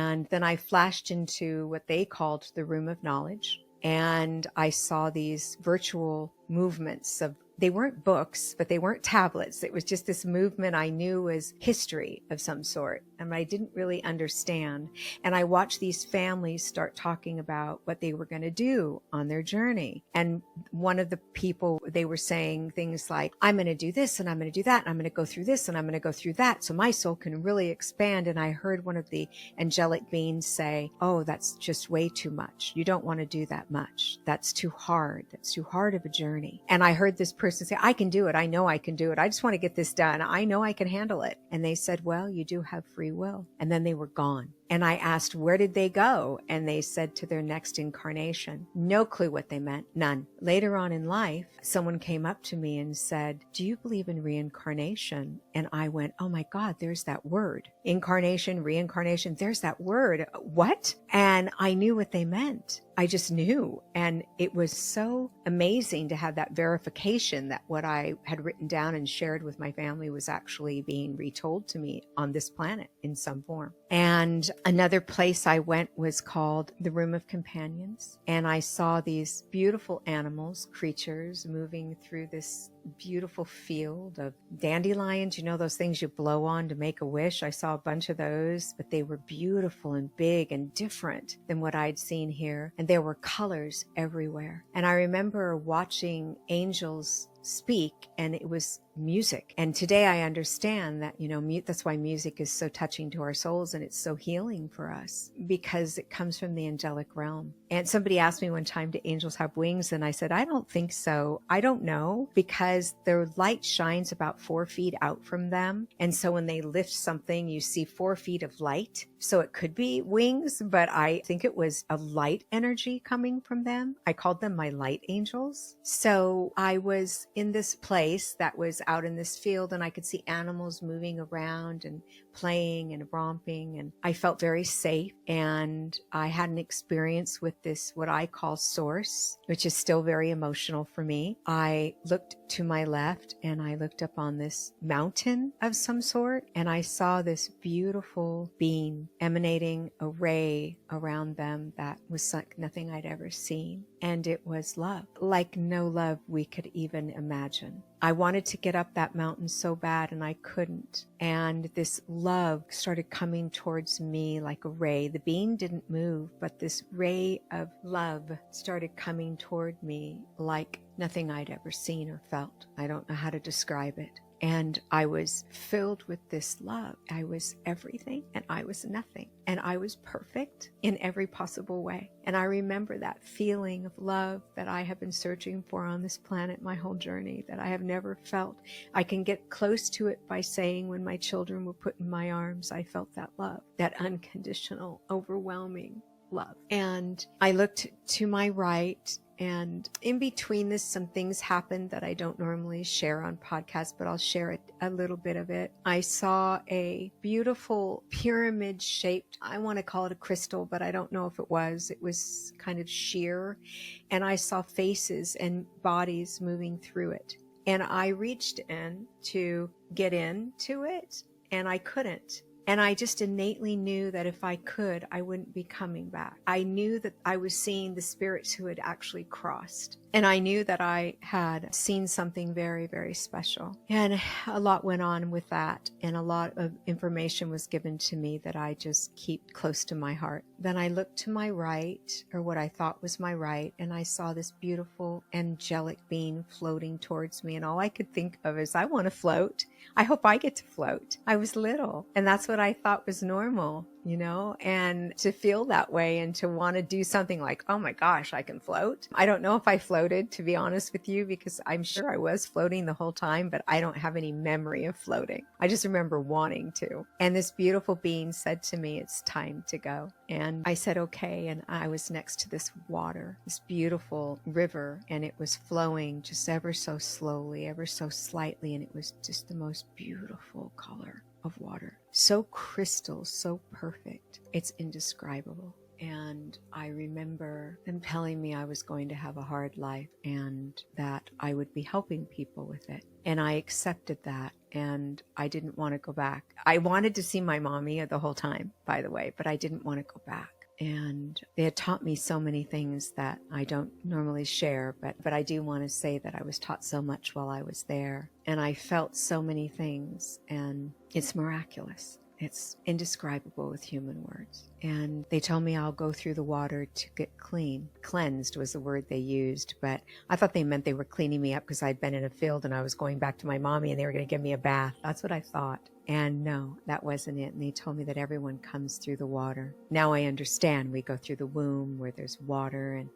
And then I flashed into what they called the room of knowledge. And I saw these virtual movements of, they weren't books, but they weren't tablets. It was just this movement I knew was history of some sort. And I didn't really understand. And I watched these families start talking about what they were going to do on their journey. And one of the people, they were saying things like, I'm going to do this and I'm going to do that. And I'm going to go through this and I'm going to go through that. So my soul can really expand. And I heard one of the angelic beings say, oh, that's just way too much. You don't want to do that much. That's too hard. That's too hard of a journey. And I heard this person say, I can do it. I know I can do it. I just want to get this done. I know I can handle it. And they said, well, you do have free will. And then they were gone. And I asked, where did they go? And they said to their next incarnation. No clue what they meant. None. Later on in life, someone came up to me and said, do you believe in reincarnation? And I went, oh my God, there's that word. Incarnation, reincarnation, there's that word. What? And I knew what they meant. I just knew. And it was so amazing to have that verification that what I had written down and shared with my family was actually being retold to me on this planet in some form. And another place I went was called the Room of Companions. And I saw these beautiful animals, creatures moving through this beautiful field of dandelions. You know, those things you blow on to make a wish. I saw a bunch of those, but they were beautiful and big and different than what I'd seen here. And there were colors everywhere. And I remember watching angels speak, and it was music. And today I understand that, that's why music is so touching to our souls, and it's so healing for us because it comes from the angelic realm. And somebody asked me one time, do angels have wings? And I said, I don't think so. I don't know, because their light shines about 4 feet out from them. And so when they lift something, you see 4 feet of light. So it could be wings, but I think it was a light energy coming from them. I called them my light angels. So I was in this place that was out in this field, and I could see animals moving around and playing and romping, and I felt very safe. And I had an experience with this, what I call source, which is still very emotional for me. I looked to my left and I looked up on this mountain of some sort, and I saw this beautiful being emanating a ray around them that was like nothing I'd ever seen. And it was love, like no love we could even imagine. I wanted to get up that mountain so bad, and I couldn't. And this love started coming towards me like a ray. The being didn't move, but this ray of love started coming toward me like nothing I'd ever seen or felt. I don't know how to describe it. And I was filled with this love. I was everything and I was nothing. And I was perfect in every possible way. And I remember that feeling of love that I have been searching for on this planet my whole journey, that I have never felt. I can get close to it by saying when my children were put in my arms, I felt that love, that unconditional, overwhelming love. And I looked to my right, and in between this, some things happened that I don't normally share on podcasts, but I'll share a little bit of it. I saw a beautiful pyramid shaped, I want to call it a crystal, but I don't know if it was. It was kind of sheer. And I saw faces and bodies moving through it. And I reached in to get into it, and I couldn't. And I just innately knew that if I could, I wouldn't be coming back. I knew that I was seeing the spirits who had actually crossed. And I knew that I had seen something very, very special. And a lot went on with that. And a lot of information was given to me that I just keep close to my heart. Then I looked to my right, or what I thought was my right, and I saw this beautiful angelic being floating towards me. And all I could think of is, I want to float. I hope I get to float. I was little, and that's what I thought was normal, and to feel that way and to want to do something like, oh my gosh, I can float. I don't know if I floated, to be honest with you, because I'm sure I was floating the whole time, but I don't have any memory of floating. I just remember wanting to. And this beautiful being said to me, it's time to go. And I said, okay. And I was next to this water, this beautiful river, and it was flowing just ever so slowly, ever so slightly. And it was just the most beautiful color of water. So crystal, so perfect. It's indescribable. And I remember them telling me I was going to have a hard life and that I would be helping people with it. And I accepted that. and I didn't want to go back. I wanted to see my mommy the whole time, by the way, but I didn't want to go back. And they had taught me so many things that I don't normally share, but I do want to say that I was taught so much while I was there. And I felt so many things, and it's miraculous. It's indescribable with human words. And they told me I'll go through the water to get clean. Cleansed was the word they used, but I thought they meant they were cleaning me up because I'd been in a field and I was going back to my mommy and they were going to give me a bath. That's what I thought. And no, that wasn't it. And they told me that everyone comes through the water. Now I understand. We go through the womb where there's water, and,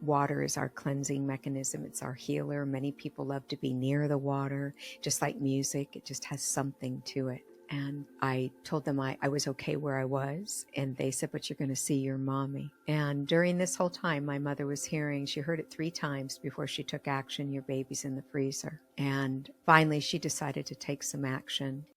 water is our cleansing mechanism. It's our healer. Many people love to be near the water, just like music. It just has something to it. And I told them I was okay where I was. And they said, but you're going to see your mommy. And during this whole time, my mother was hearing, she heard it 3 times before she took action, your baby's in the freezer. And finally, she decided to take some action.